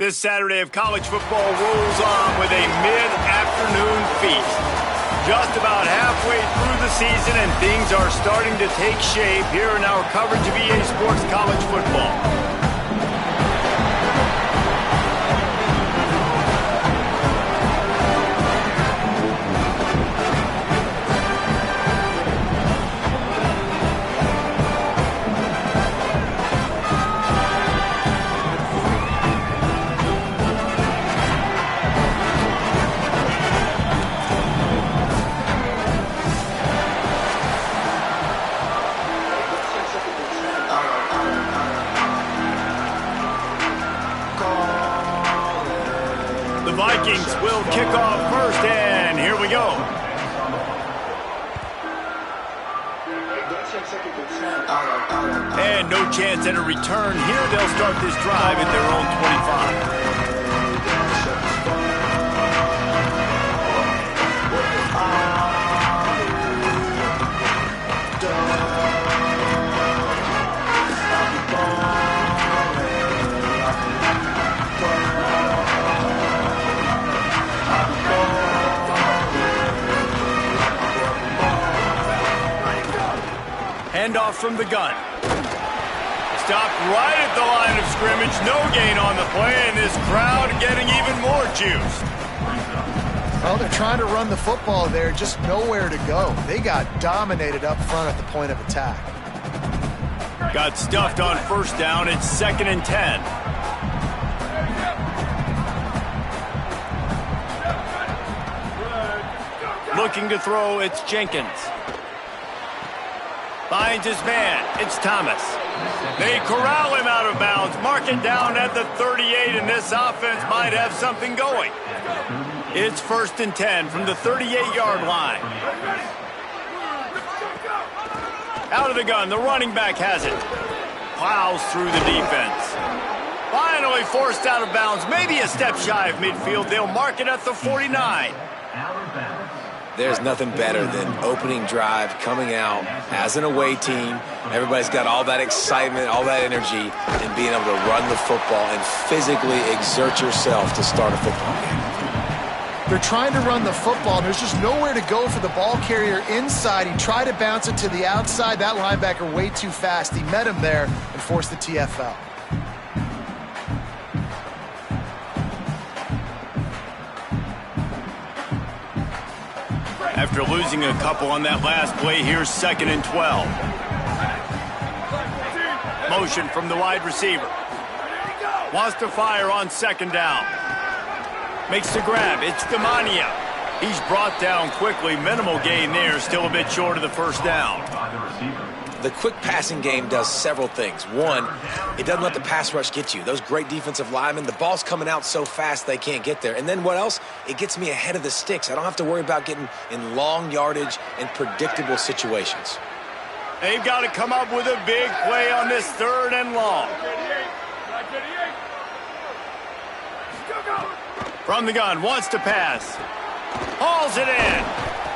This Saturday of college football rolls on with a mid-afternoon feast. Just about halfway through the season, and things are starting to take shape here in our coverage of EA Sports College Football. The Vikings will kick off first, and here we go. And no chance at a return here. They'll start this drive at their own 25. Handoff from the gun. Stopped right at the line of scrimmage. No gain on the play, and this crowd getting even more juice. Well, they're trying to run the football there, just nowhere to go. They got dominated up front at the point of attack. Got stuffed on first down. It's 2nd and 10. Looking to throw, it's Jenkins. Finds his man. It's Thomas. They corral him out of bounds. Mark it down at the 38, and this offense might have something going. It's 1st and 10 from the 38-yard line. Out of the gun. The running back has it. Plows through the defense. Finally forced out of bounds. Maybe a step shy of midfield. They'll mark it at the 49. There's nothing better than opening drive, coming out as an away team. Everybody's got all that excitement, all that energy, and being able to run the football and physically exert yourself to start a football game. They're trying to run the football, and there's just nowhere to go for the ball carrier inside. He tried to bounce it to the outside. That linebacker way too fast. He met him there and forced the TFL. After losing a couple on that last play, here's 2nd and 12. Motion from the wide receiver. Wants to fire on 2nd down. Makes the grab. It's Demania. He's brought down quickly. Minimal gain there. Still a bit short of the first down. The quick passing game does several things. One, it doesn't let the pass rush get you. Those great defensive linemen, the ball's coming out so fast they can't get there. And then what else? It gets me ahead of the sticks. I don't have to worry about getting in long yardage and predictable situations. They've got to come up with a big play on this 3rd and long. From the gun, wants to pass. Hauls it in.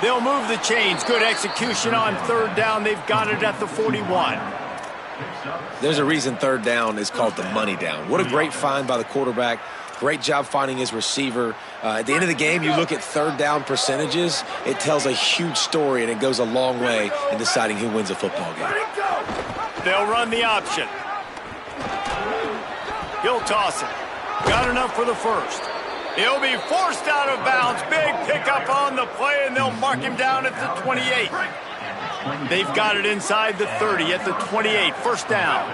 They'll move the chains. Good execution on 3rd down. They've got it at the 41. There's a reason 3rd down is called the money down. What a great find by the quarterback. Great job finding his receiver. At the end of the game, you look at 3rd down percentages. It tells a huge story, and it goes a long way in deciding who wins a football game. They'll run the option. He'll toss it. Got enough for the first. He'll be forced out of bounds. Big pickup on the play, and they'll mark him down at the 28. They've got it inside the 30 at the 28. 1st down.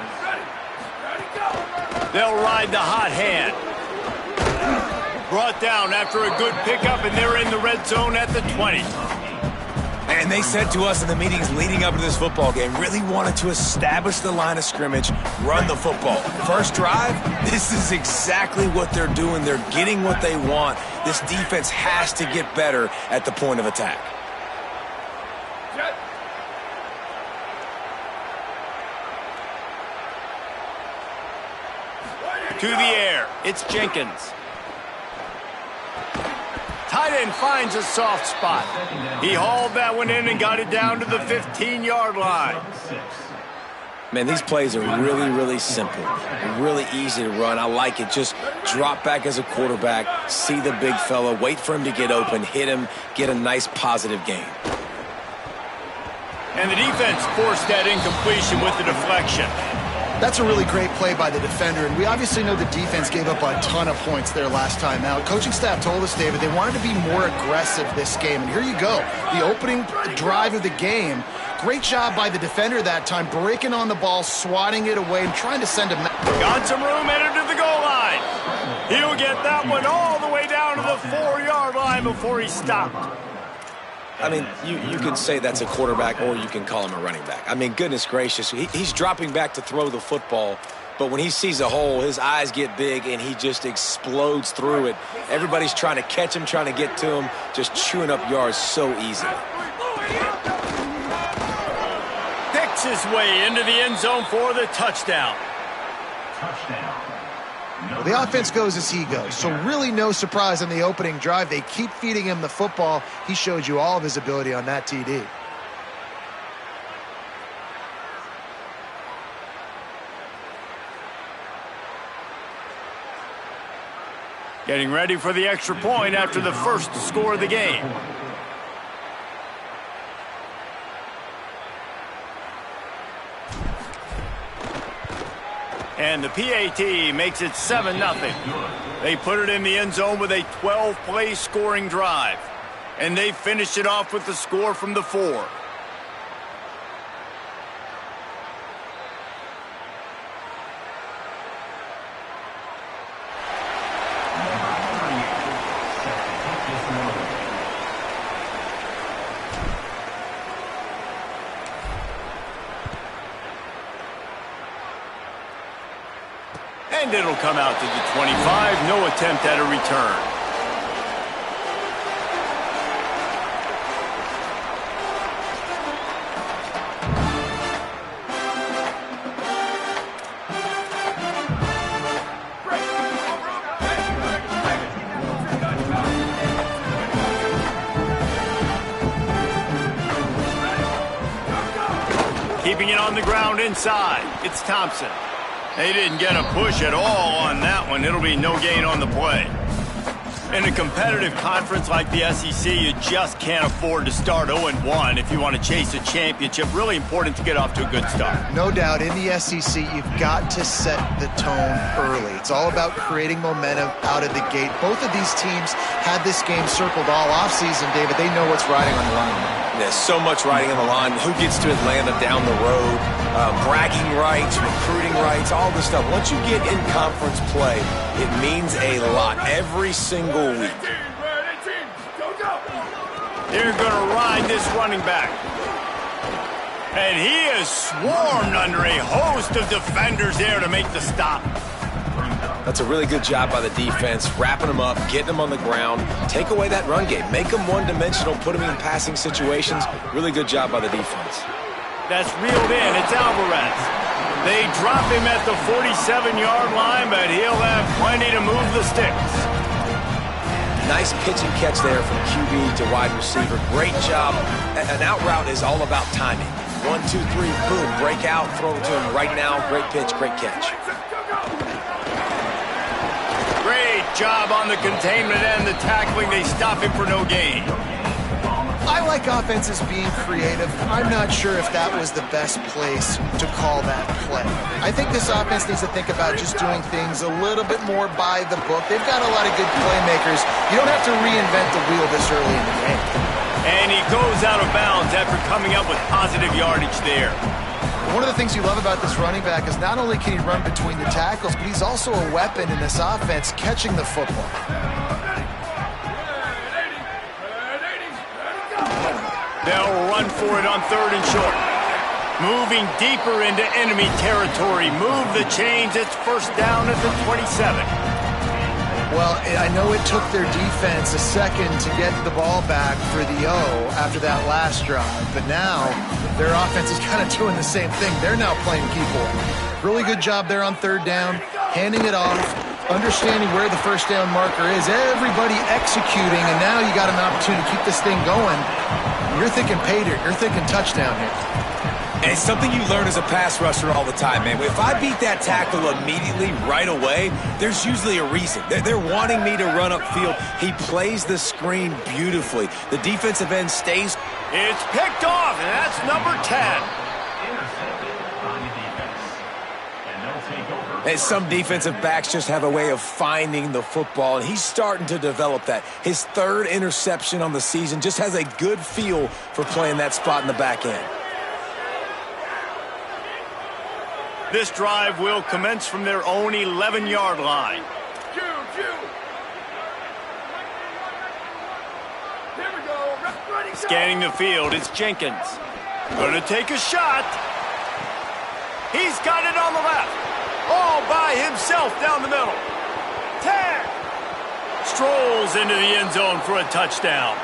They'll ride the hot hand. Brought down after a good pickup, and they're in the red zone at the 20. And they said to us in the meetings leading up to this football game, really wanted to establish the line of scrimmage, run the football. First drive, this is exactly what they're doing. They're getting what they want. This defense has to get better at the point of attack. To the air, it's Jenkins. Tight end finds a soft spot. He hauled that one in and got it down to the 15-yard line. Man, these plays are really, really simple. Really easy to run. I like it. Just drop back as a quarterback, see the big fella, wait for him to get open, hit him, get a nice positive gain. And the defense forced that incompletion with the deflection. That's a really great play by the defender, and we obviously know the defense gave up a ton of points there last time out. Coaching staff told us, David, they wanted to be more aggressive this game, and here you go. The opening drive of the game, great job by the defender that time, breaking on the ball, swatting it away, and trying to send him. Got some room, headed to the goal line. He'll get that one all the way down to the 4-yard line before he stopped. I mean, you could say that's a quarterback or you can call him a running back. I mean, goodness gracious, he's dropping back to throw the football, but when he sees a hole, his eyes get big and he just explodes through it. Everybody's trying to catch him, trying to get to him, just chewing up yards so easily. Picks his way into the end zone for the touchdown. Well, the offense goes as he goes, so really no surprise on the opening drive. They keep feeding him the football. He showed you all of his ability on that TD. Getting ready for the extra point after the first score of the game. And the PAT makes it 7-0. They put it in the end zone with a 12-play scoring drive. And they finished it off with the score from the 4. And it'll come out to the 25. No attempt at a return. Keeping it on the ground inside. It's Thompson. They didn't get a push at all on that one. It'll be no gain on the play. In a competitive conference like the SEC, you just can't afford to start 0-1 if you want to chase a championship. Really important to get off to a good start. No doubt, in the SEC, you've got to set the tone early. It's all about creating momentum out of the gate. Both of these teams had this game circled all offseason, David. They know what's riding on the line. There's so much riding on the line. Who gets to Atlanta down the road? Bragging rights, recruiting rights, all this stuff. Once you get in conference play, it means a lot every single week. They're going to ride this running back. And he is swarmed under a host of defenders there to make the stop. That's a really good job by the defense, wrapping them up, getting them on the ground, take away that run game, make them one-dimensional, put them in passing situations. Really good job by the defense. That's reeled in. It's Alvarez. They drop him at the 47-yard line, but he'll have plenty to move the sticks. Nice pitch and catch there from QB to wide receiver. Great job. An out route is all about timing. 1, 2, 3, boom, break out, throw it to him right now. Great pitch, great catch. Great job on the containment and the tackling. They stop him for no gain. I like offenses being creative. I'm not sure if that was the best place to call that play. I think this offense needs to think about just doing things a little bit more by the book. They've got a lot of good playmakers. You don't have to reinvent the wheel this early in the game. And he goes out of bounds after coming up with positive yardage there. One of the things you love about this running back is not only can he run between the tackles, but he's also a weapon in this offense catching the football. They'll run for it on 3rd and short. Moving deeper into enemy territory. Move the chains. It's first down at the 27. Well, I know it took their defense a second to get the ball back for the O after that last drive, but now their offense is kind of doing the same thing. They're now playing keep away. Really good job there on 3rd down, handing it off, understanding where the first down marker is, everybody executing, and now you got an opportunity to keep this thing going. You're thinking pay dirt. You're thinking touchdown here. And it's something you learn as a pass rusher all the time, man. If I beat that tackle immediately, right away, there's usually a reason. They're wanting me to run upfield. He plays the screen beautifully. The defensive end stays. It's picked off, and that's number 10. And some defensive backs just have a way of finding the football, and he's starting to develop that. His third interception on the season, just has a good feel for playing that spot in the back end. This drive will commence from their own 11-yard line. Scanning the field, it's Jenkins. Going to take a shot. He's got it on the left. All by himself down the middle. 10. Strolls into the end zone for a touchdown.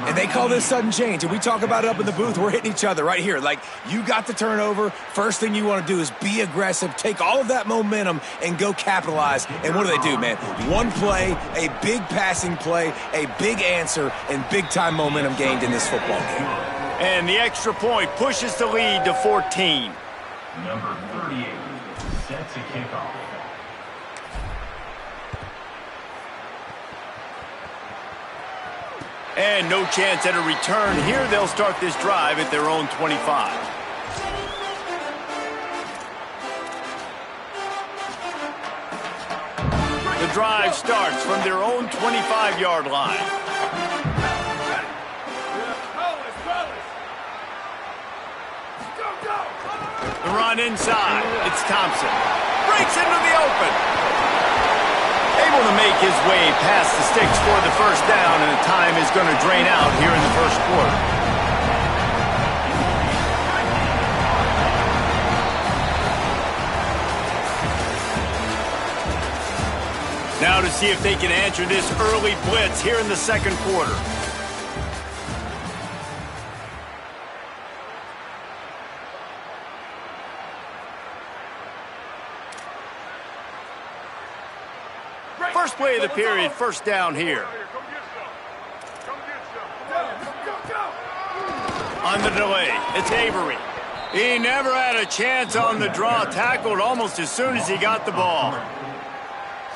And they call this sudden change, and we talk about it up in the booth. We're hitting each other right here. Like, you got the turnover. First thing you want to do is be aggressive, take all of that momentum, and go capitalize. And what do, man? One play, a big passing play, a big answer, and big-time momentum gained in this football game. And the extra point pushes the lead to 14. Number 38, set to kick off. And no chance at a return here. They'll start this drive at their own 25. The drive starts from their own 25-yard line. The run inside. It's Thompson. Breaks into the open. Able to make his way past the sticks for the first down, and the time is going to drain out here in the first quarter. Now to see if they can answer this early blitz here in the second quarter. First play of the period, first down here. On the delay, it's Avery. He never had a chance on the draw, tackled almost as soon as he got the ball.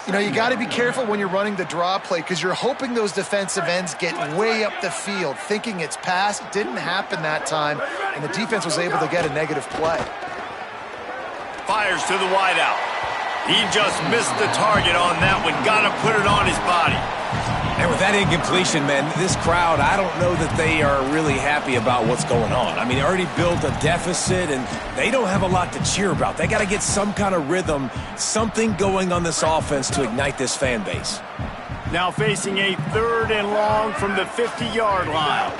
You know, you got to be careful when you're running the draw play because you're hoping those defensive ends get way up the field, thinking it's pass. It didn't happen that time, and the defense was able to get a negative play. Fires to the wideout. He just missed the target on that one. Got to put it on his body. And with that incompletion, man, this crowd, I don't know that they are really happy about what's going on. I mean, they already built a deficit, and they don't have a lot to cheer about. They got to get some kind of rhythm, something going on this offense to ignite this fan base. Now facing a 3rd and long from the 50-yard line.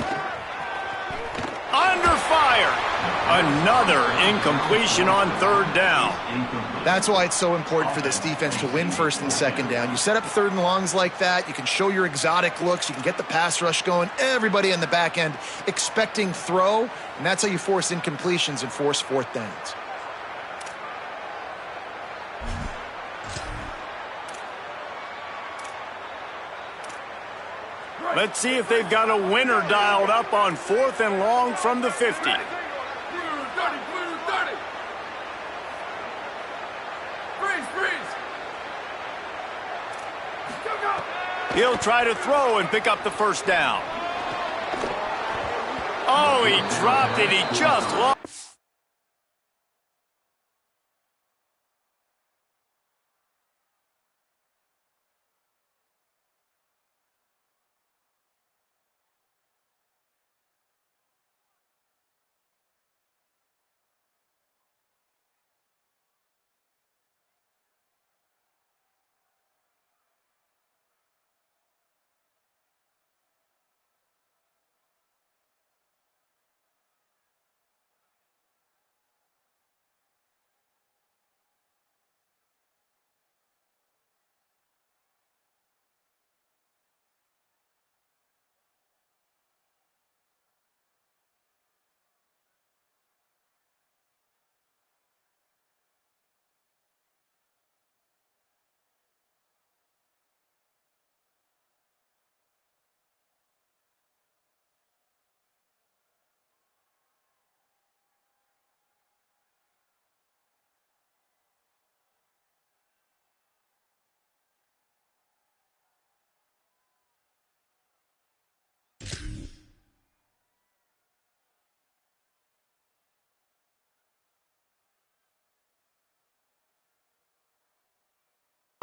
Under fire. Another incompletion on 3rd down. That's why it's so important for this defense to win 1st and 2nd down. You set up 3rd and longs like that, you can show your exotic looks, you can get the pass rush going, everybody in the back end expecting throw, and that's how you force incompletions and force 4th downs. Let's see if they've got a winner dialed up on 4th and long from the 50. He'll try to throw and pick up the first down. Oh, he dropped it. He just lost.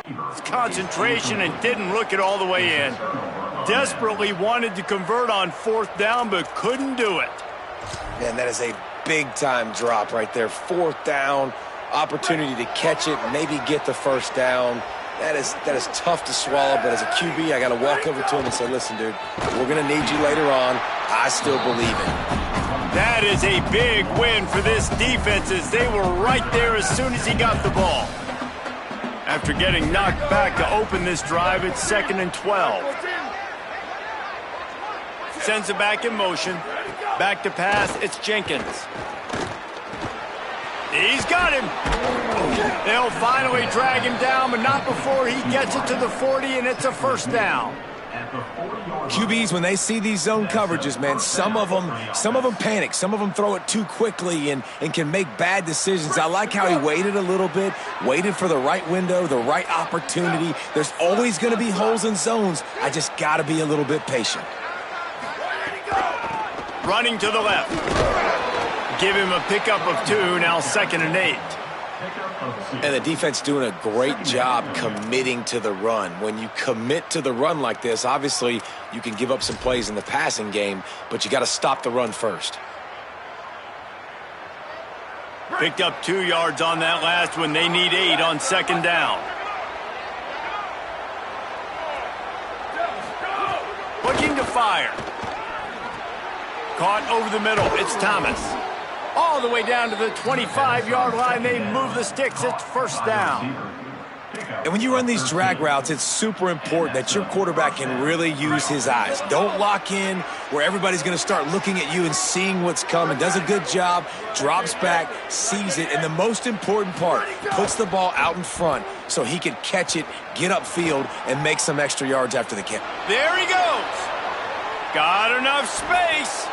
His concentration and didn't look it all the way in. Desperately wanted to convert on 4th down, but couldn't do it. Man, that is a big-time drop right there. 4th down, opportunity to catch it, maybe get the 1st down. That is tough to swallow, but as a QB, I got to walk over to him and say, listen, dude, we're going to need you later on. I still believe it. That is a big win for this defense as they were right there as soon as he got the ball. After getting knocked back to open this drive, it's 2nd and 12. Sends it back in motion. Back to pass, it's Jenkins. He's got him. They'll finally drag him down, but not before he gets it to the 40, and it's a 1st down. QBs, when they see these zone coverages, man, some of them panic. Some of them throw it too quickly and can make bad decisions. I like how he waited a little bit, waited for the right window, the right opportunity. There's always going to be holes in zones. I just got to be a little bit patient. Running to the left. Give him a pickup of 2, now 2nd and 8. And the defense doing a great job committing to the run. When you commit to the run like this, obviously you can give up some plays in the passing game, but you got to stop the run first. Picked up 2 yards on that last one. They need 8 on 2nd down. Looking to fire. Caught over the middle. It's Thomas. All the way down to the 25-yard line. They move the sticks. It's 1st down. And when you run these drag routes, it's super important that your quarterback can really use his eyes. Don't lock in where everybody's going to start looking at you and seeing what's coming. Does a good job, drops back, sees it, and the most important part, puts the ball out in front so he can catch it, get upfield, and make some extra yards after the catch. There he goes. Got enough space.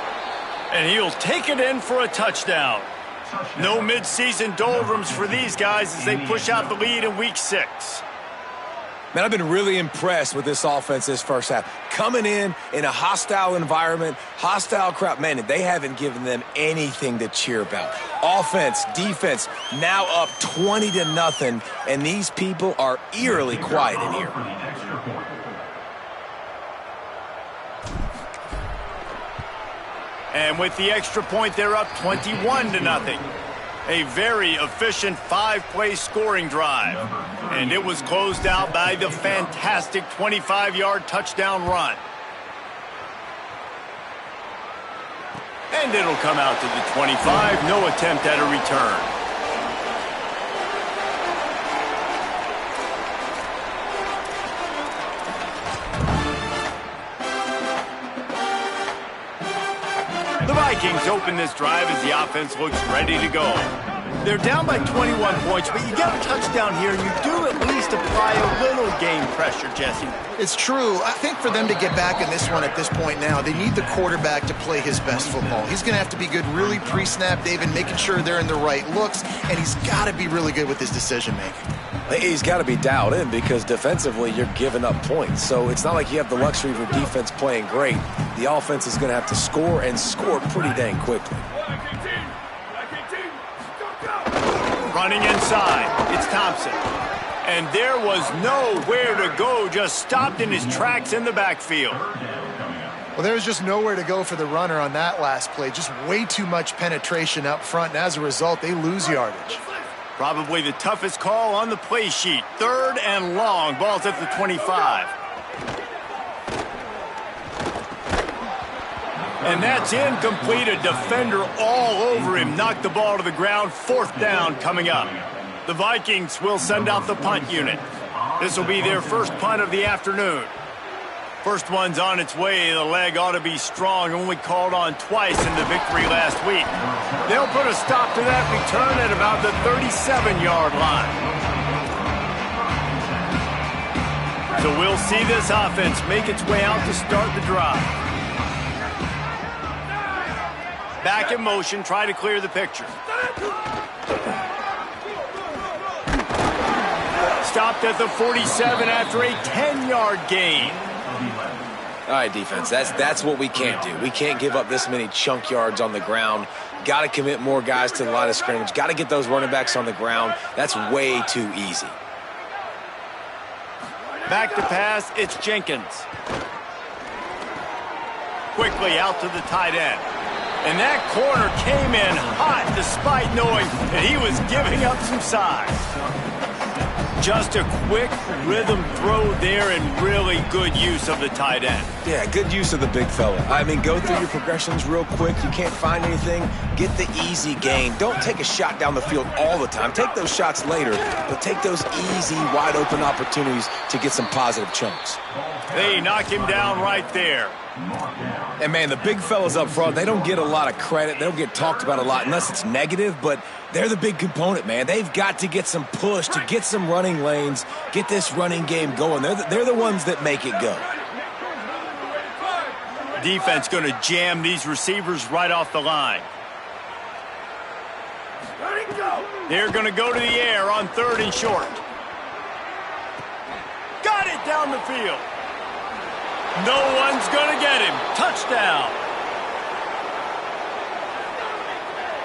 And he'll take it in for a touchdown. No midseason doldrums for these guys as they push out the lead in Week 6. Man, I've been really impressed with this offense this first half. Coming in a hostile environment, hostile crowd. Man, they haven't given them anything to cheer about. Offense, defense, now up 20-0, and these people are eerily quiet in here. And with the extra point, they're up 21-0. A very efficient 5-play scoring drive. And it was closed out by the fantastic 25-yard touchdown run. And it'll come out to the 25. No attempt at a return. The Vikings open this drive as the offense looks ready to go. They're down by 21 points, but you get a touchdown here, and you do at least apply a little game pressure, Jesse. It's true. I think for them to get back in this one at this point now, they need the quarterback to play his best football. He's going to have to be good really pre-snap, David, making sure they're in the right looks, and he's got to be really good with his decision-making. He's got to be dialed in because defensively you're giving up points. So it's not like you have the luxury of your defense playing great. The offense is going to have to score and score pretty dang quickly. Running inside, it's Thompson. And there was nowhere to go, just stopped in his tracks in the backfield. Well, there was just nowhere to go for the runner on that last play. Just way too much penetration up front, and as a result, they lose yardage. Probably the toughest call on the play sheet. 3rd and long. Ball's at the 25. And that's incomplete. A defender all over him. Knocked the ball to the ground. 4th down coming up. The Vikings will send out the punt unit. This will be their first punt of the afternoon. First one's on its way. The leg ought to be strong. Only called on twice in the victory last week. They'll put a stop to that return at about the 37-yard line. So we'll see this offense make its way out to start the drive. Back in motion, try to clear the picture. Stopped at the 47 after a 10-yard gain. All right, defense, that's what we can't do. We can't give up this many chunk yards on the ground. Got to commit more guys to the line of scrimmage. Got to get those running backs on the ground. That's way too easy. Back to pass, it's Jenkins. Quickly out to the tight end. And that corner came in hot despite knowing that he was giving up some size. Just a quick rhythm throw there and really good use of the tight end. Yeah, good use of the big fella. I mean, go through your progressions real quick. You can't find anything, get the easy gain. Don't take a shot down the field all the time. Take those shots later, but take those easy, wide-open opportunities to get some positive chunks. They knock him down right there. And, man, the big fellas up front, they don't get a lot of credit. They don't get talked about a lot unless it's negative, but they're the big component, man. They've got to get some push, to get some running lanes, get this running game going. They're the ones that make it go. Defense going to jam these receivers right off the line. They're going to go to the air on 3rd and short. Got it down the field. No one's going to get him. Touchdown.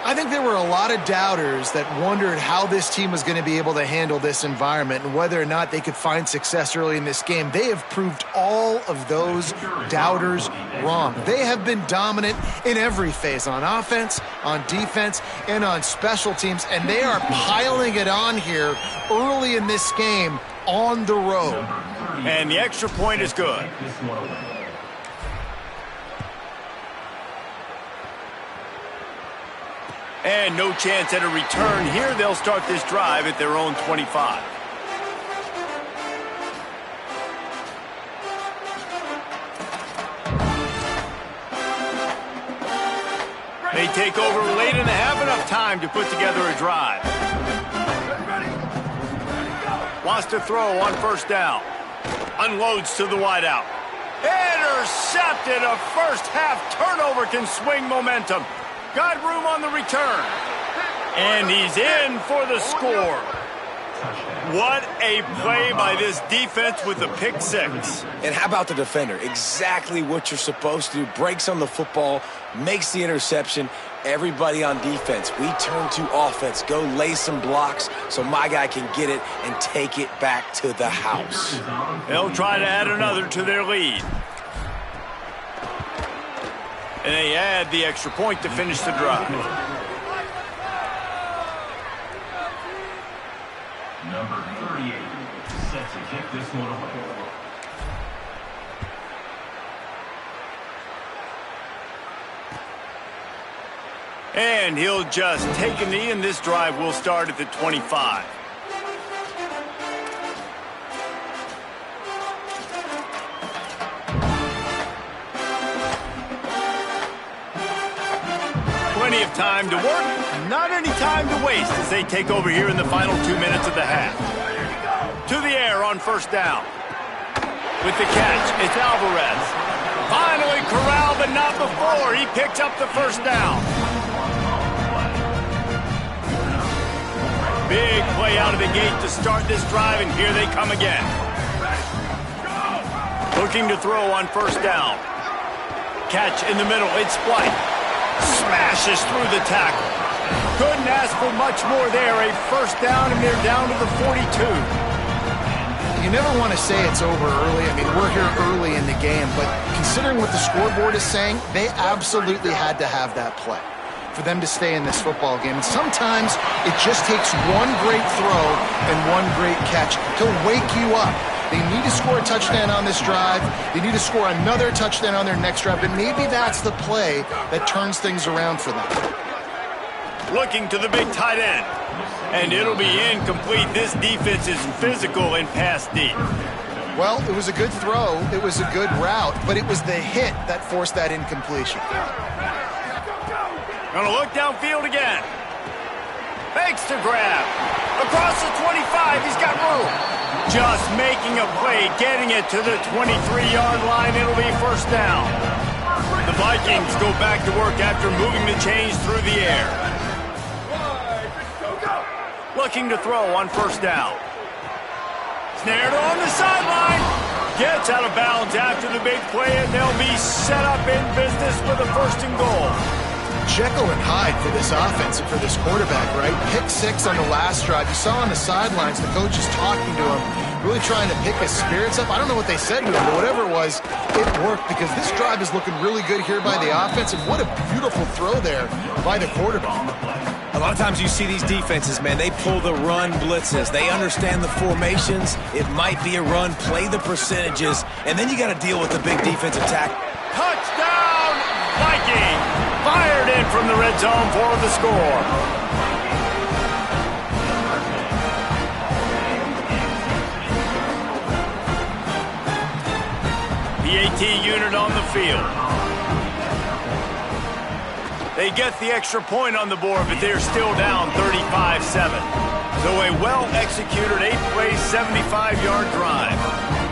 I think there were a lot of doubters that wondered how this team was going to be able to handle this environment and whether or not they could find success early in this game. They have proved all of those doubters wrong. They have been dominant in every phase, on offense, on defense, and on special teams, and they are piling it on here early in this game on the road. And the extra point is good. And no chance at a return here. They'll start this drive at their own 25. They take over late in the half, enough time to put together a drive. Wants to throw on 1st down. Unloads to the wideout. Intercepted. A first half turnover can swing momentum. Got room on the return. And he's in for the score. What a play by this defense with the pick 6. And how about the defender? Exactly what you're supposed to do. Breaks on the football, makes the interception. Everybody on defense, we turn to offense. Go lay some blocks so my guy can get it and take it back to the house. They'll try to add another to their lead. And they add the extra point to finish the drive. Number 38 set to kick this one away. And he'll just take a knee, and this drive will start at the 25. Plenty of time to work, not any time to waste as they take over here in the final 2 minutes of the half. To the air on 1st down. With the catch, it's Alvarez. Finally corralled, but not before. He picks up the 1st down. Big play out of the gate to start this drive, and here they come again. Looking to throw on 1st down. Catch in the middle, it's White. Smashes through the tackle. Couldn't ask for much more there. A 1st down, and they're down to the 42. You never want to say it's over early. I mean, we're here early in the game, but considering what the scoreboard is saying, they absolutely had to have that play for them to stay in this football game. And sometimes it just takes one great throw and one great catch to wake you up. They need to score a touchdown on this drive. They need to score another touchdown on their next drive, and maybe that's the play that turns things around for them. Looking to the big tight end. And it'll be incomplete. This defense is physical and pass deep. Well, it was a good throw. It was a good route, but it was the hit that forced that incompletion. Gonna look downfield again. Fakes to grab. Across the 25, he's got room. Just making a play, getting it to the 23-yard line. It'll be 1st down. The Vikings go back to work after moving the chains through the air. Looking to throw on 1st down. Snared on the sideline. Gets out of bounds after the big play, and they'll be set up in business with a 1st and goal. Jekyll and Hyde for this offense and for this quarterback, right? Pick 6 on the last drive. You saw on the sidelines the coach is talking to him, really trying to pick his spirits up. I don't know what they said to him, but whatever it was, it worked because this drive is looking really good here by the offense, and what a beautiful throw there by the quarterback. A lot of times you see these defenses, man, they pull the run blitzes. They understand the formations. It might be a run, play the percentages, and then you got to deal with the big defensive tackle. Touchdown, Viking! Fired in from the red zone for the score. PAT unit on the field. They get the extra point on the board, but they're still down 35-7. So a well-executed 8-play, 75-yard drive.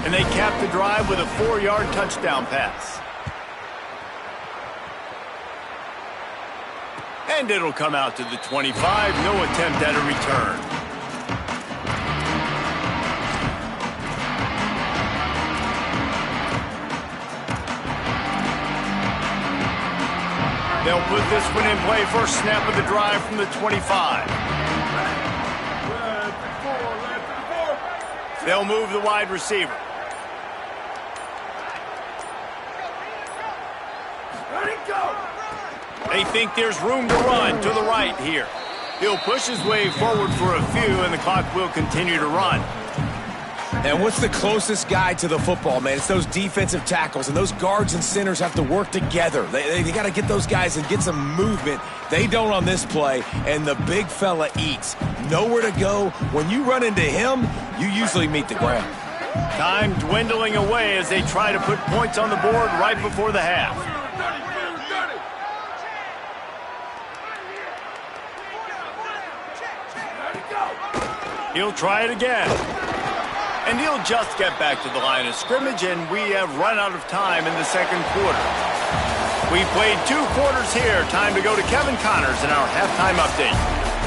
And they cap the drive with a 4-yard touchdown pass. And it'll come out to the 25. No attempt at a return. They'll put this one in play. First snap of the drive from the 25. They'll move the wide receiver. They think there's room to run to the right here. He'll push his way forward for a few, and the clock will continue to run. And what's the closest guy to the football, man? It's those defensive tackles, and those guards and centers have to work together. They got to get those guys and get some movement. They don't on this play, and the big fella eats. Nowhere to go. When you run into him, you usually meet the ground. Time dwindling away as they try to put points on the board right before the half. He'll try it again. And he'll just get back to the line of scrimmage, and we have run out of time in the second quarter. We played 2 quarters here. Time to go to Kevin Connors in our halftime update.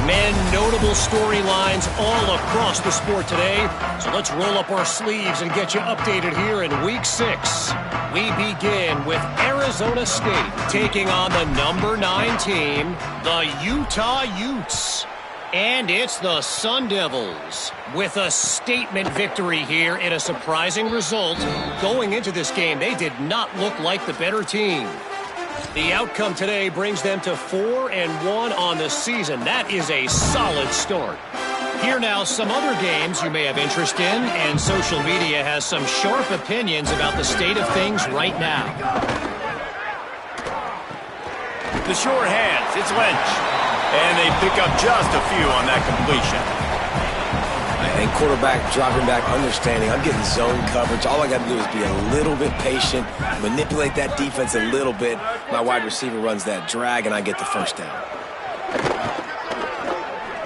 Man, notable storylines all across the sport today. So let's roll up our sleeves and get you updated here in Week 6. We begin with Arizona State taking on the number 9 team, the Utah Utes. And it's the Sun Devils with a statement victory here in a surprising result. Going into this game, they did not look like the better team. The outcome today brings them to 4-1 on the season. That is a solid start. Here now, some other games you may have interest in, and social media has some sharp opinions about the state of things right now. The short hands, it's Lynch. And they pick up just a few on that completion. I think quarterback dropping back, understanding I'm getting zone coverage. All I got to do is be a little bit patient, manipulate that defense a little bit. My wide receiver runs that drag, and I get the first down.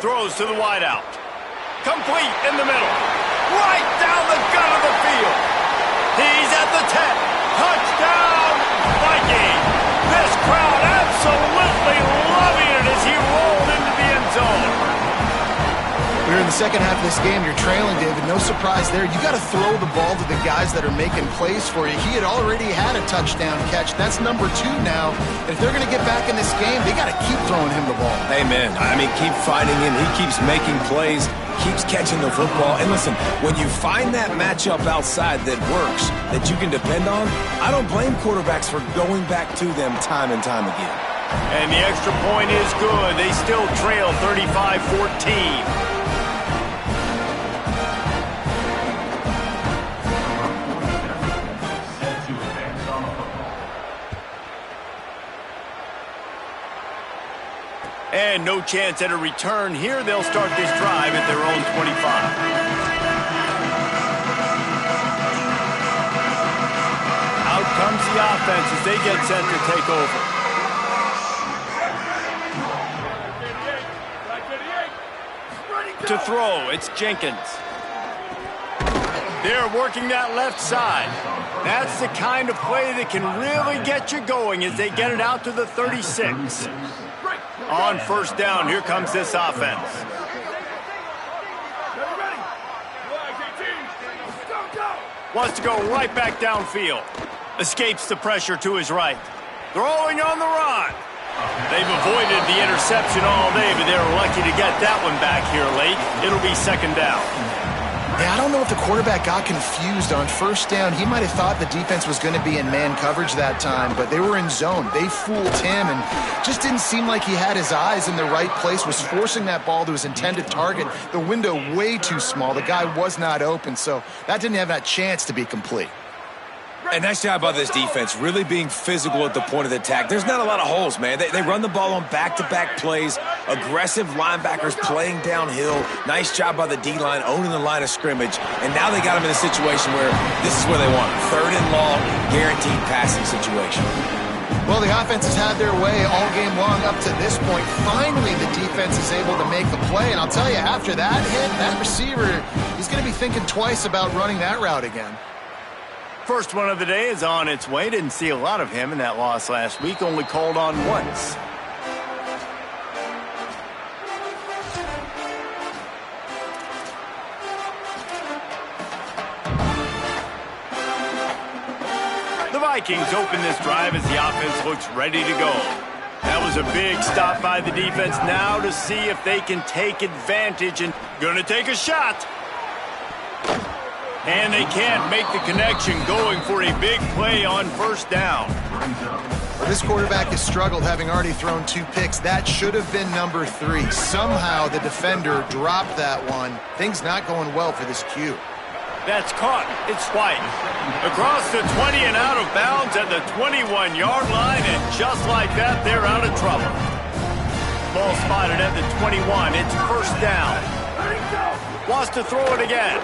Throws to the wideout. Complete in the middle. Right down the gut of the field. He's at the 10. Touchdown, Viking. This crowd absolutely loving it as he rolled into the end zone. We're in the second half of this game. You're trailing, David. No surprise there. You got to throw the ball to the guys that are making plays for you. He had already had a touchdown catch. That's number 2 now. And if they're going to get back in this game, they got to keep throwing him the ball. Amen. I mean, keep finding him. He keeps making plays, keeps catching the football. And listen, when you find that matchup outside that works, that you can depend on, I don't blame quarterbacks for going back to them time and time again. And the extra point is good. They still trail 35-14. And no chance at a return here. They'll start this drive at their own 25. Out comes the offense as they get set to take over. To throw, it's Jenkins. They're working that left side. That's the kind of play that can really get you going as they get it out to the 36. On first down, here comes this offense. Wants to go right back downfield. Escapes the pressure to his right. Throwing on the run. They've avoided the interception all day, but they were lucky to get that one back here late. It'll be second down. Yeah, I don't know if the quarterback got confused on first down. He might have thought the defense was going to be in man coverage that time, but they were in zone. They fooled him and just didn't seem like he had his eyes in the right place, was forcing that ball to his intended target. The window way too small. The guy was not open, so that didn't have that chance to be complete. And nice job by this defense, really being physical at the point of the attack. There's not a lot of holes, man. They run the ball on back-to-back plays, aggressive linebackers playing downhill. Nice job by the D-line, owning the line of scrimmage. And now they got them in a situation where this is where they want them. Third and long, guaranteed passing situation. Well, the offense has had their way all game long up to this point. Finally, the defense is able to make the play. And I'll tell you, after that hit, that receiver, he's going to be thinking twice about running that route again. First one of the day is on its way. Didn't see a lot of him in that loss last week. Only called on once. The Vikings open this drive as the offense looks ready to go. That was a big stop by the defense. Now to see if they can take advantage and gonna take a shot. And they can't make the connection, going for a big play on first down. This quarterback has struggled, having already thrown 2 picks. That should have been number 3. Somehow the defender dropped that one. Things not going well for this Q. That's caught. It's White. Across the 20 and out of bounds at the 21-yard line, and just like that, they're out of trouble. Ball spotted at the 21. It's first down. Wants to throw it again.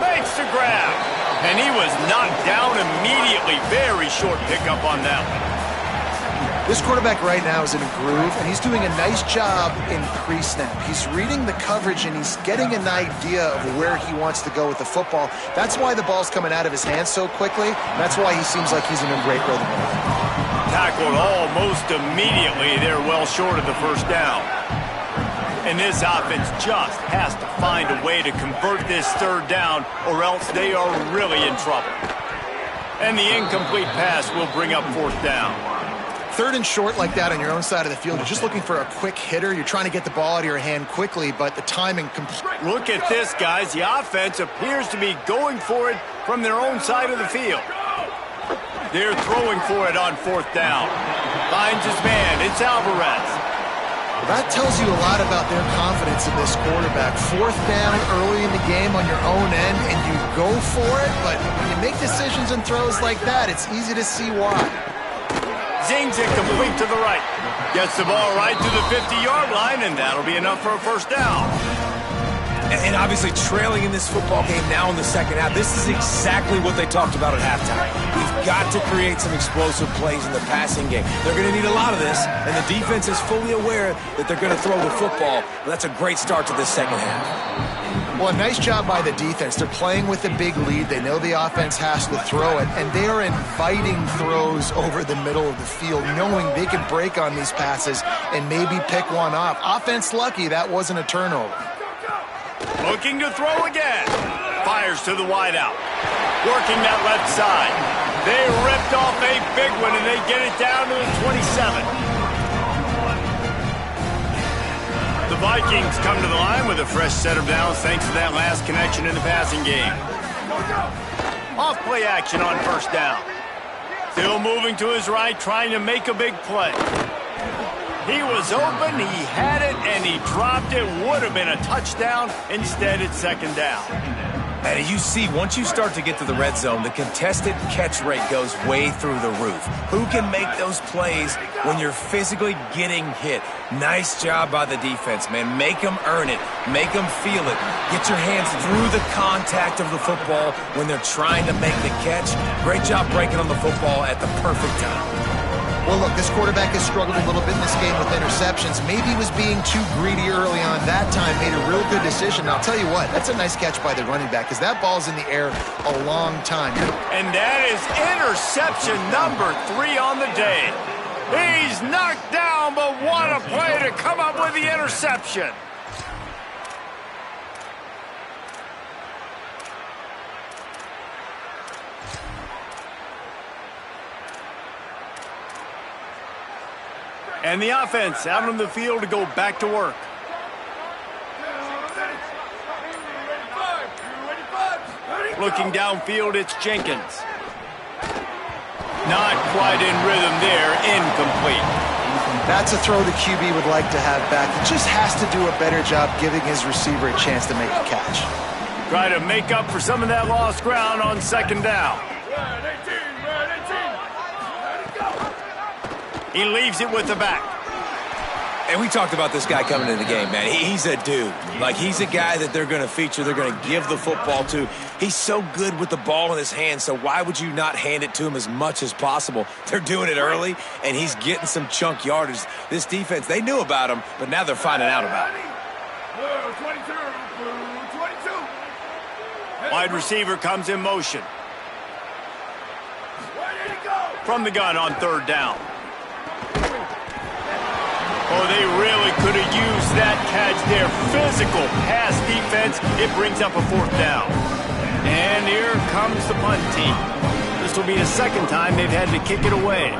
Makes the grab, and he was knocked down immediately. Very short pickup on that one. This quarterback right now is in a groove, and he's doing a nice job in pre-snap. He's reading the coverage, and he's getting an idea of where he wants to go with the football. That's why the ball's coming out of his hands so quickly. That's why he seems like he's in a great rhythm. Tackled almost immediately. They're well short of the first down. And this offense just has to find a way to convert this third down, or else they are really in trouble. And the incomplete pass will bring up fourth down. Third and short like that on your own side of the field, you're just looking for a quick hitter. You're trying to get the ball out of your hand quickly, but the timing... Look at this, guys. The offense appears to be going for it from their own side of the field. They're throwing for it on fourth down. Finds his man. It's Alvarez. That tells you a lot about their confidence in this quarterback. Fourth down early in the game on your own end, and you go for it, but when you make decisions and throws like that, it's easy to see why. Zings it complete to the right. Gets the ball right to the 50-yard line, and that'll be enough for a first down. And obviously trailing in this football game now in the second half, this is exactly what they talked about at halftime. We've got to create some explosive plays in the passing game. They're going to need a lot of this, and the defense is fully aware that they're going to throw the football. But that's a great start to this second half. Well, a nice job by the defense. They're playing with a big lead. They know the offense has to throw it, and they are inviting throws over the middle of the field, knowing they can break on these passes and maybe pick one off. Offense lucky that wasn't a turnover. Looking to throw again. Fires to the wideout. Working that left side. They ripped off a big one, and they get it down to the 27. The Vikings come to the line with a fresh set of downs thanks to that last connection in the passing game. Off play action on first down. Still moving to his right, trying to make a big play. He was open, he had it, and he dropped it. Would have been a touchdown. Instead, it's second down. And you see, once you start to get to the red zone, the contested catch rate goes way through the roof. Who can make those plays when you're physically getting hit? Nice job by the defense, man. Make them earn it. Make them feel it. Get your hands through the contact of the football when they're trying to make the catch. Great job breaking on the football at the perfect time. Well, look, this quarterback has struggled a little bit in this game with interceptions. Maybe he was being too greedy early on. That time made a real good decision. I'll tell you what, that's a nice catch by the running back because that ball's in the air a long time. And that is interception number 3 on the day. He's knocked down, but what a play to come up with the interception. And the offense out on the field to go back to work. Looking downfield, it's Jenkins. Not quite in rhythm there, incomplete. That's a throw the QB would like to have back. He just has to do a better job giving his receiver a chance to make the catch. Try to make up for some of that lost ground on second down. He leaves it with the back. And we talked about this guy coming into the game, man. He's a dude. Like, he's a guy that they're going to feature, they're going to give the football to. He's so good with the ball in his hand, so why would you not hand it to him as much as possible? They're doing it early, and he's getting some chunk yardage. This defense, they knew about him, but now they're finding out about him. Wide receiver comes in motion. From the gun on third down. Oh, they really could have used that catch there. Physical pass defense. It brings up a fourth down. And here comes the punt team. This will be the second time they've had to kick it away.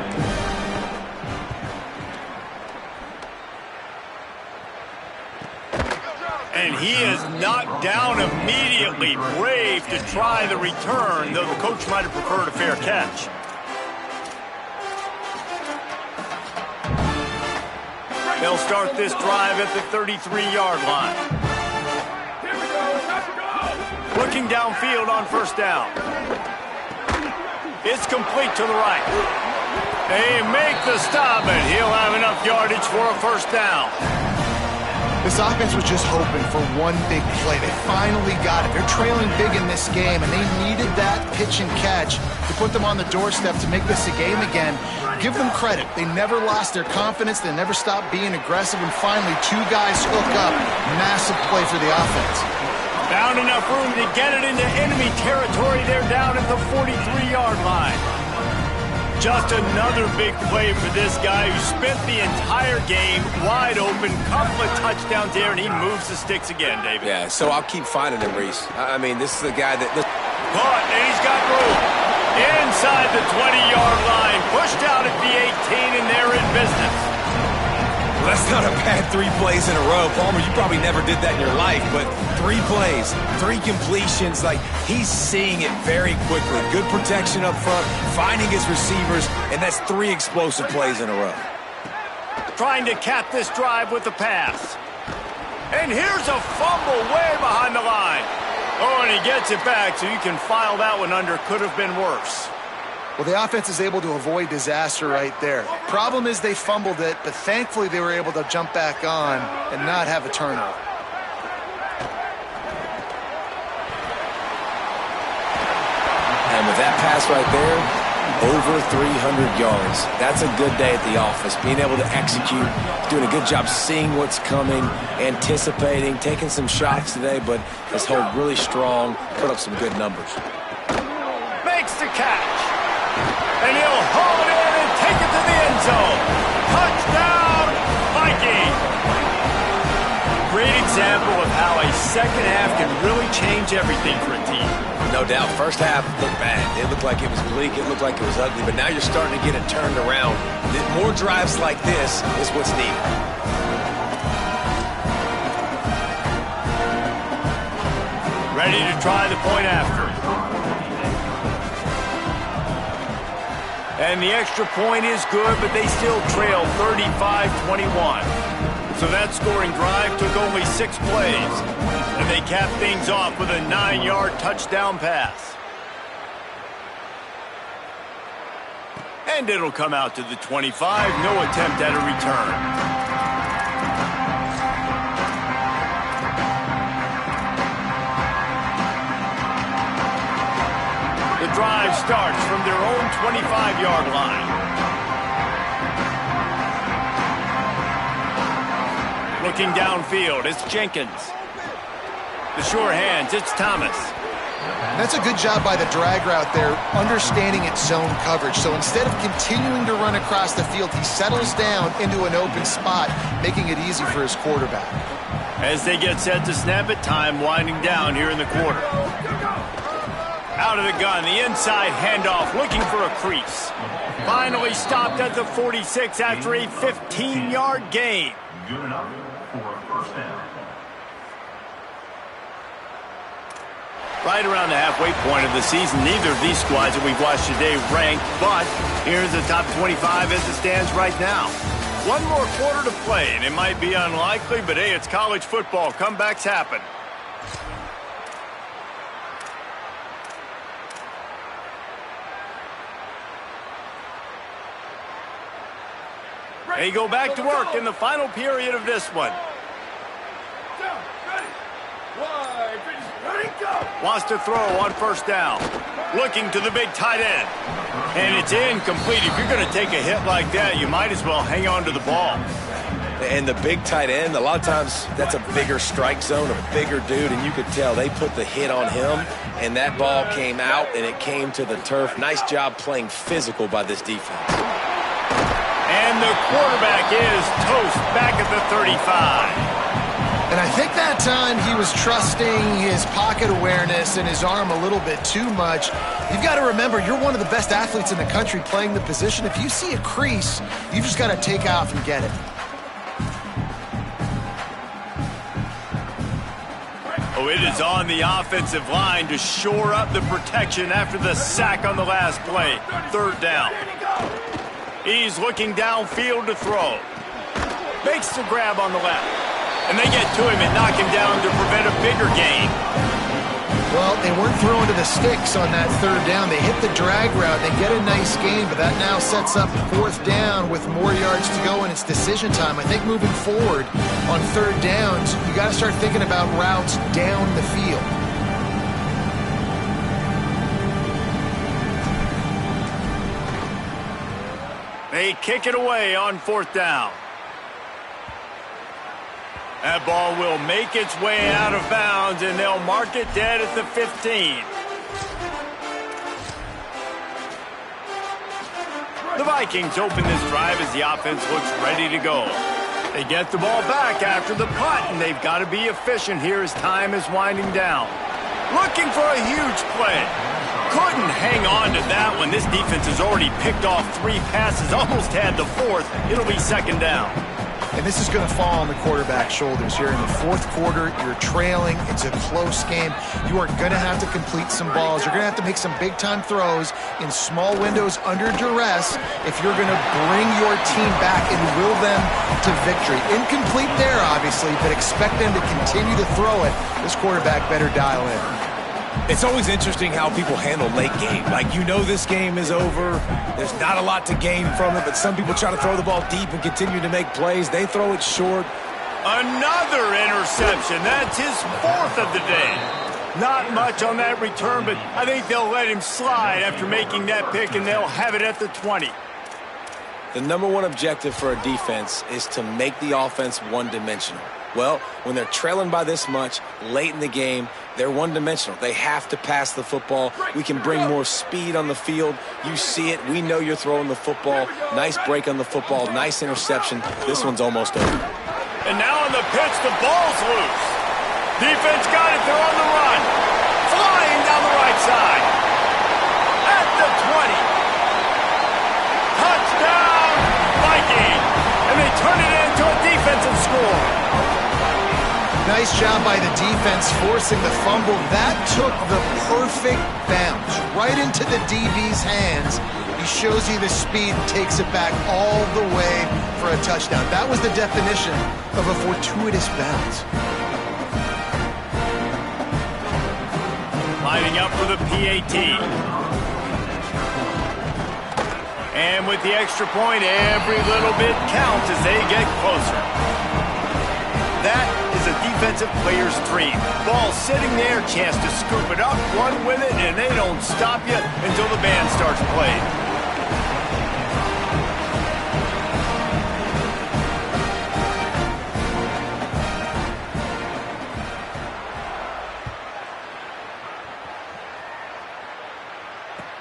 And he is knocked down immediately. Brave to try the return, though the coach might have preferred a fair catch. They'll start this drive at the 33-yard line. Looking downfield on first down. It's complete to the right. They make the stop, and he'll have enough yardage for a first down. This offense was just hoping for one big play. They finally got it. They're trailing big in this game, and they needed that pitch and catch to put them on the doorstep to make this a game again. Give them credit. They never lost their confidence. They never stopped being aggressive, and finally, two guys hook up. Massive play for the offense. Found enough room to get it into enemy territory. They're down at the 43-yard line. Just another big play for this guy who spent the entire game wide open. Couple of touchdowns there, and he moves the sticks again, David. Yeah, so I'll keep finding him, Reese. I mean, this is the guy that... Caught, and he's got room. Inside the 20-yard line. Pushed out at the 18, and they're in business. Well, that's not a bad 3 plays in a row. Palmer, you probably never did that in your life, but 3 plays, 3 completions, like he's seeing it very quickly. Good protection up front, finding his receivers, and that's 3 explosive plays in a row. Trying to cap this drive with the pass. And here's a fumble way behind the line. Oh, and he gets it back, so you can file that one under. Could have been worse. Well, the offense is able to avoid disaster right there. Problem is they fumbled it, but thankfully they were able to jump back on and not have a turnover. And with that pass right there, over 300 yards. That's a good day at the office. Being able to execute, doing a good job seeing what's coming, anticipating, taking some shots today, but has held really strong, put up some good numbers. Makes the catch. And he'll haul it in and take it to the end zone. Touchdown, Viking. Great example of how a second half can really change everything for a team. No doubt. First half looked bad. It looked like it was bleak. It looked like it was ugly. But now you're starting to get it turned around. More drives like this is what's needed. Ready to try the point after. And the extra point is good, but they still trail 35-21. So that scoring drive took only 6 plays. And they cap things off with a 9-yard touchdown pass. And it'll come out to the 25. No attempt at a return. The drive starts from their own 25-yard line. Looking downfield, it's Jenkins. The sure hands, it's Thomas. That's a good job by the drag route there, understanding its zone coverage. So instead of continuing to run across the field, he settles down into an open spot, making it easy for his quarterback. As they get set to snap it, time winding down here in the quarter. Out of the gun, the inside handoff, looking for a crease. Finally stopped at the 46 after a 15-yard gain. Good enough for a first down. Right around the halfway point of the season, neither of these squads that we've watched today ranked, but here's the top 25 as it stands right now. One more quarter to play, and it might be unlikely, but hey, it's college football. Comebacks happen. They go back to work in the final period of this one. Wants to throw on first down. Looking to the big tight end. And it's incomplete. If you're going to take a hit like that, you might as well hang on to the ball. And the big tight end, a lot of times that's a bigger strike zone, a bigger dude, and you could tell they put the hit on him, and that ball came out, and it came to the turf. Nice job playing physical by this defense. And the quarterback is toast back at the 35. And I think that time he was trusting his pocket awareness and his arm a little bit too much. You've got to remember, you're one of the best athletes in the country playing the position. If you see a crease, you've just got to take off and get it. Oh, it is on the offensive line to shore up the protection after the sack on the last play. Third down. He's looking downfield to throw. Makes the grab on the left. And they get to him and knock him down to prevent a bigger gain. Well, they weren't throwing to the sticks on that third down. They hit the drag route. They get a nice gain, but that now sets up fourth down with more yards to go, and it's decision time. I think moving forward on third downs, you got to start thinking about routes down the field. They kick it away on fourth down. That ball will make its way out of bounds, and they'll mark it dead at the 15. The Vikings open this drive as the offense looks ready to go. They get the ball back after the punt, and they've got to be efficient here as time is winding down. Looking for a huge play. Couldn't hang on to that one. This defense has already picked off 3 passes, almost had the 4th. It'll be second down. And this is going to fall on the quarterback's shoulders here. In the fourth quarter, you're trailing. It's a close game. You are going to have to complete some balls. You're going to have to make some big-time throws in small windows under duress if you're going to bring your team back and will them to victory. Incomplete there, obviously, but expect them to continue to throw it. This quarterback better dial in. It's always interesting how people handle late game. Like, you know this game is over. There's not a lot to gain from it, but some people try to throw the ball deep and continue to make plays. They throw it short. Another interception. That's his 4th of the day. Not much on that return, but I think they'll let him slide after making that pick, and they'll have it at the 20. The number one objective for a defense is to make the offense one-dimensional. Well, when they're trailing by this much, late in the game, they're one-dimensional. They have to pass the football. We can bring more speed on the field. You see it. We know you're throwing the football. Nice break on the football. Nice interception. This one's almost over. And now on the pitch, the ball's loose. Defense got it. They're on the run. Flying down the right side. At the 20. Touchdown, Viking. And they turn it into a defensive score. Nice job by the defense forcing the fumble. That took the perfect bounce right into the DB's hands. He shows you the speed and takes it back all the way for a touchdown. That was the definition of a fortuitous bounce. Lining up for the PAT. And with the extra point, every little bit counts as they get closer. That is a defensive player's dream. Ball sitting there, chance to scoop it up, run with it, and they don't stop you until the band starts playing.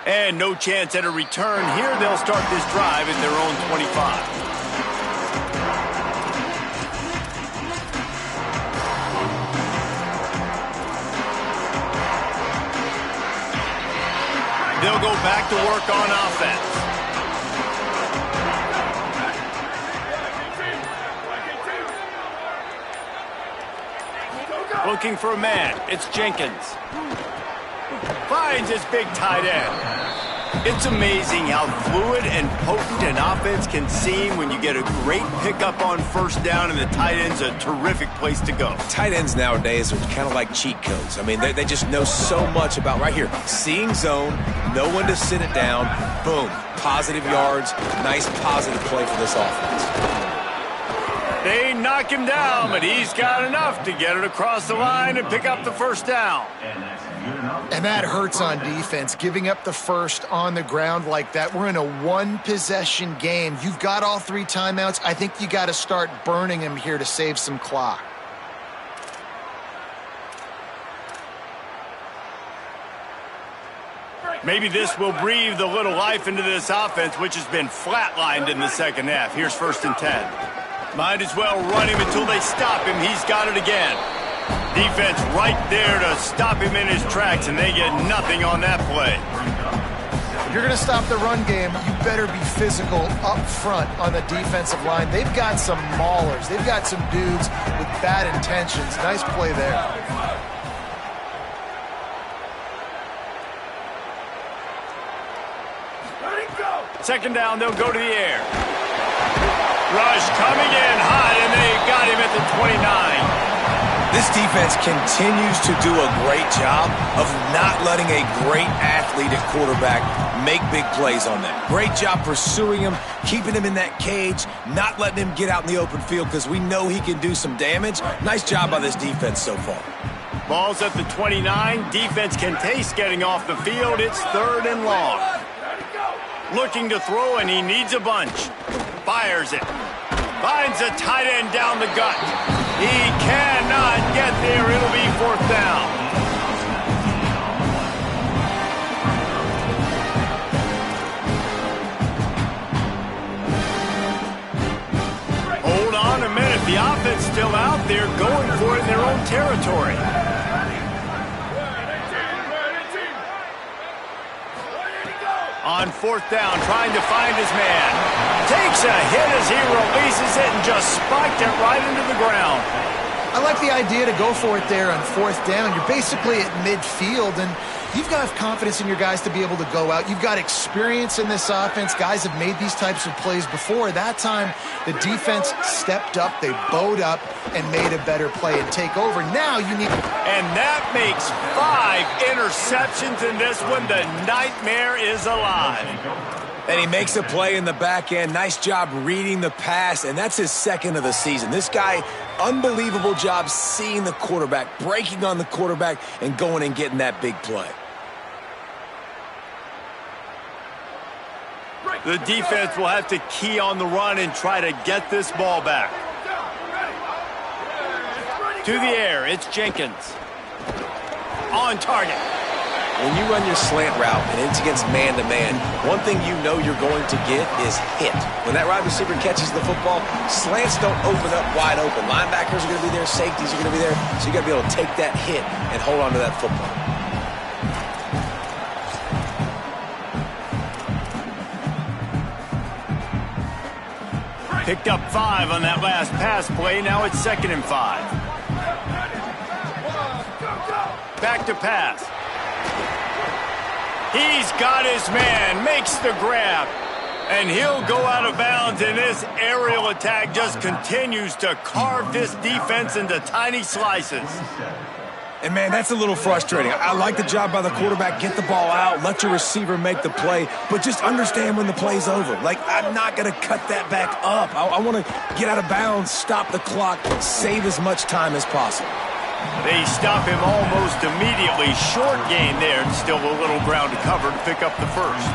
And no chance at a return here. They'll start this drive at their own 25. They'll go back to work on offense. Looking for a man. It's Jenkins. Finds his big tight end. It's amazing how fluid and potent an offense can seem when you get a great pickup on first down, and the tight end's a terrific place to go. Tight ends nowadays are kind of like cheat codes. I mean, they just know so much about right here. Seeing zone, know when to sit it down, boom, positive yards, nice positive play for this offense. They knock him down, but he's got enough to get it across the line and pick up the first down. And that hurts on defense, giving up the first on the ground like that. We're in a one-possession game. You've got all 3 timeouts. I think you got to start burning them here to save some clock. Maybe this will breathe a little life into this offense, which has been flatlined in the second half. Here's 1st and 10. Might as well run him until they stop him. He's got it again. Defense right there to stop him in his tracks, and they get nothing on that play. If you're going to stop the run game, you better be physical up front on the defensive line. They've got some maulers. They've got some dudes with bad intentions. Nice play there. Second down, they'll go to the air. Rush coming in hot, and they got him at the 29. This defense continues to do a great job of not letting a great athlete at quarterback make big plays on them. Great job pursuing him, keeping him in that cage, not letting him get out in the open field because we know he can do some damage. Nice job by this defense so far. Ball's at the 29. Defense can taste getting off the field. It's 3rd and long. Looking to throw, and he needs a bunch. Fires it. Finds a tight end down the gut. He cannot get there. It'll be 4th down. Hold on a minute. The offense still out there going for it in their own territory. On 4th down, trying to find his man. Takes a hit as he releases it and just spiked it right into the ground. I like the idea to go for it there on 4th down. You're basically at midfield, and you've got confidence in your guys to be able to go out. You've got experience in this offense. Guys have made these types of plays before. That time, the defense stepped up, they bowed up, and made a better play and take over. Now you need... And that makes 5 interceptions in this one. The nightmare is alive. And he makes a play in the back end. Nice job reading the pass, and that's his 2nd of the season. This guy, unbelievable job seeing the quarterback, breaking on the quarterback, and going and getting that big play. The defense will have to key on the run and try to get this ball back. To the air, it's Jenkins. On target. When you run your slant route and it's against man-to-man, one thing you know you're going to get is hit. When that wide receiver catches the football, slants don't open up wide open. Linebackers are going to be there, safeties are going to be there, so you got to be able to take that hit and hold on to that football. Picked up 5 on that last pass play. Now it's 2nd and 5. Back to pass. He's got his man, makes the grab, and he'll go out of bounds, and this aerial attack just continues to carve this defense into tiny slices. And, man, that's a little frustrating. I like the job by the quarterback. Get the ball out, let your receiver make the play, but just understand when the play's over. Like, I'm not going to cut that back up. I want to get out of bounds, stop the clock, save as much time as possible. They stop him almost immediately. Short gain there, and still a little ground to cover to pick up the first.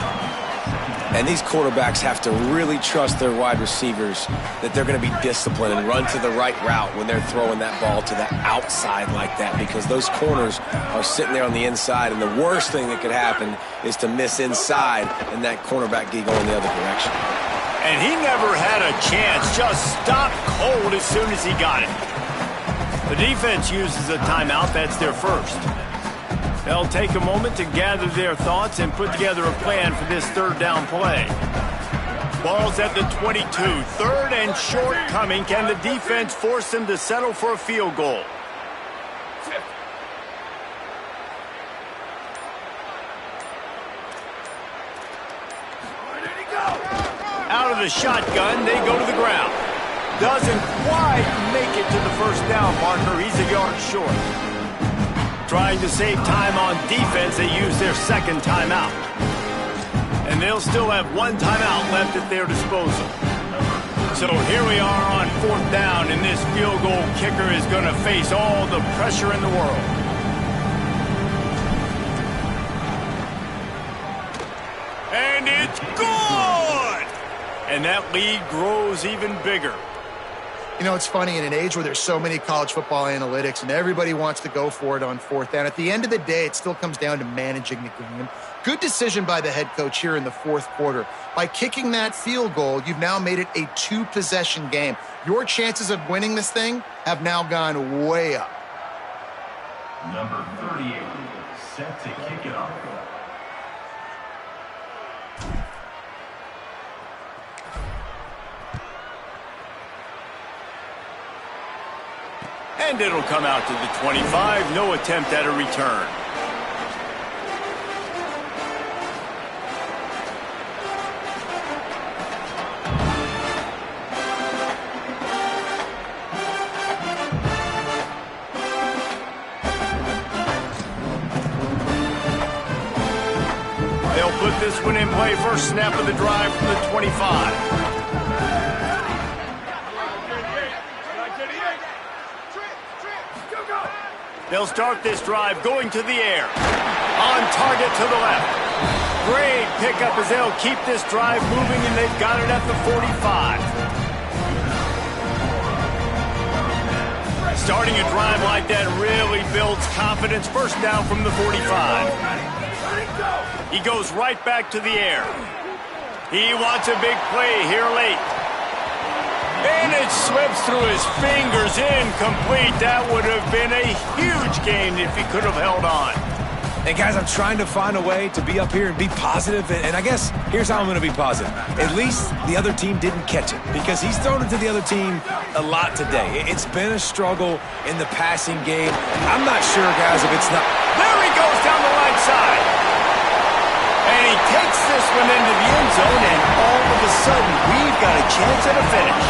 And these quarterbacks have to really trust their wide receivers that they're going to be disciplined and run to the right route when they're throwing that ball to the outside like that, because those corners are sitting there on the inside, and the worst thing that could happen is to miss inside and that cornerback get going the other direction. And he never had a chance, just stopped cold as soon as he got it. The defense uses a timeout. That's their first. They'll take a moment to gather their thoughts and put together a plan for this 3rd down play. Ball's at the 22. 3rd and short coming. Can the defense force them to settle for a field goal? Out of the shotgun, they go to the ground. Doesn't quite make it to the first down marker. He's a yard short. Trying to save time on defense, they use their second timeout. And they'll still have one timeout left at their disposal. So here we are on fourth down, and this field goal kicker is going to face all the pressure in the world. And it's good! And that lead grows even bigger. You know, it's funny, in an age where there's so many college football analytics and everybody wants to go for it on fourth down, at the end of the day, it still comes down to managing the game. Good decision by the head coach here in the fourth quarter. By kicking that field goal, you've now made it a two-possession game. Your chances of winning this thing have now gone way up. Number 38, set to kick it off. And it'll come out to the 25. No attempt at a return. They'll put this one in play. First snap of the drive from the 25. They'll start this drive going to the air. On target to the left. Great pickup as they'll keep this drive moving, and they've got it at the 45. Starting a drive like that really builds confidence. First down from the 45. He goes right back to the air. He wants a big play here late. And it slips through his fingers, incomplete. That would have been a huge gain if he could have held on. And guys, I'm trying to find a way to be up here and be positive, and I guess here's how I'm going to be positive. At least the other team didn't catch it, because he's thrown it to the other team a lot today. It's been a struggle in the passing game. I'm not sure, guys, if it's not... There he goes down the right side. And he takes this one into the end zone, and all of a sudden, we've got a chance at a finish.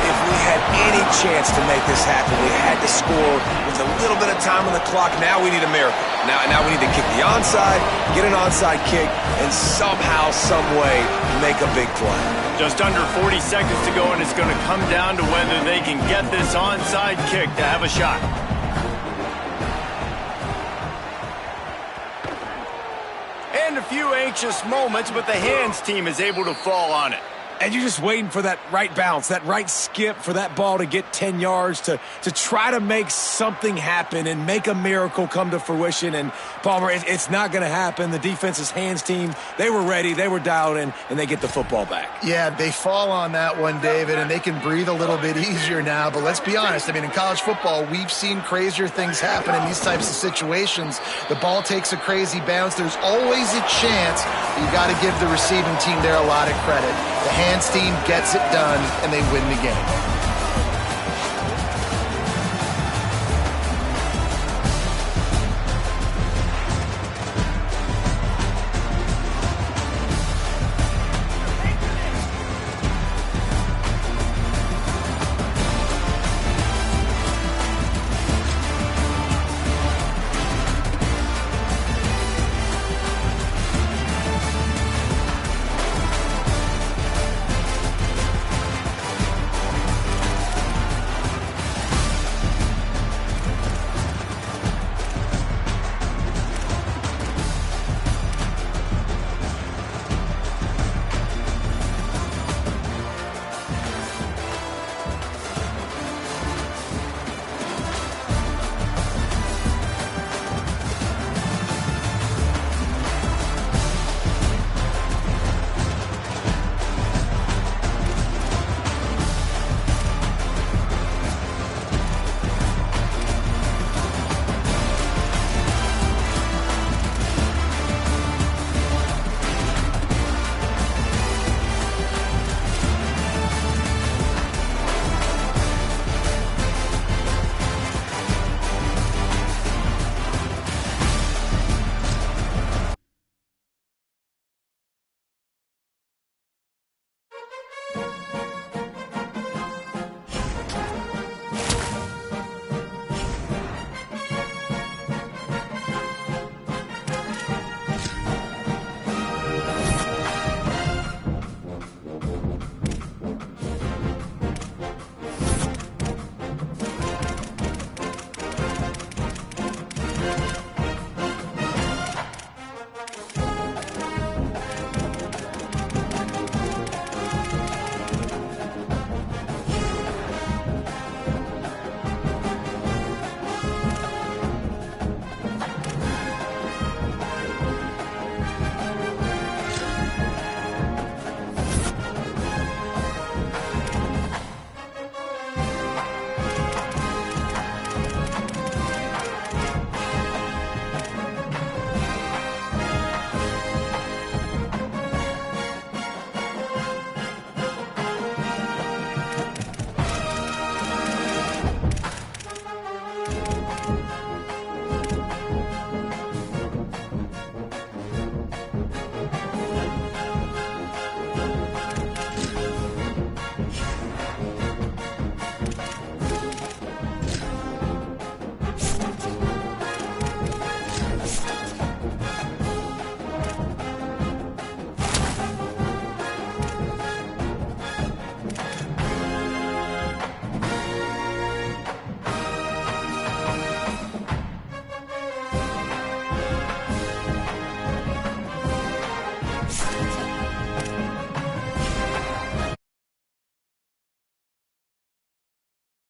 If we had any chance to make this happen, we had to score with a little bit of time on the clock. Now we need a miracle. Now we need to kick the onside, get an onside kick, and somehow, some way, make a big play. Just under 40 seconds to go, and it's going to come down to whether they can get this onside kick to have a shot. And a few anxious moments, but the hands team is able to fall on it. And you're just waiting for that right bounce, that right skip for that ball to get 10 yards to try to make something happen and make a miracle come to fruition. And, Palmer, it's not going to happen. The defense's hands team, they were ready, they were dialed in, and they get the football back. Yeah, they fall on that one, David, and they can breathe a little bit easier now. But let's be honest, I mean, in college football, we've seen crazier things happen in these types of situations. The ball takes a crazy bounce. There's always a chance. You've got to give the receiving team there a lot of credit. The hands team gets it done, and they win the game.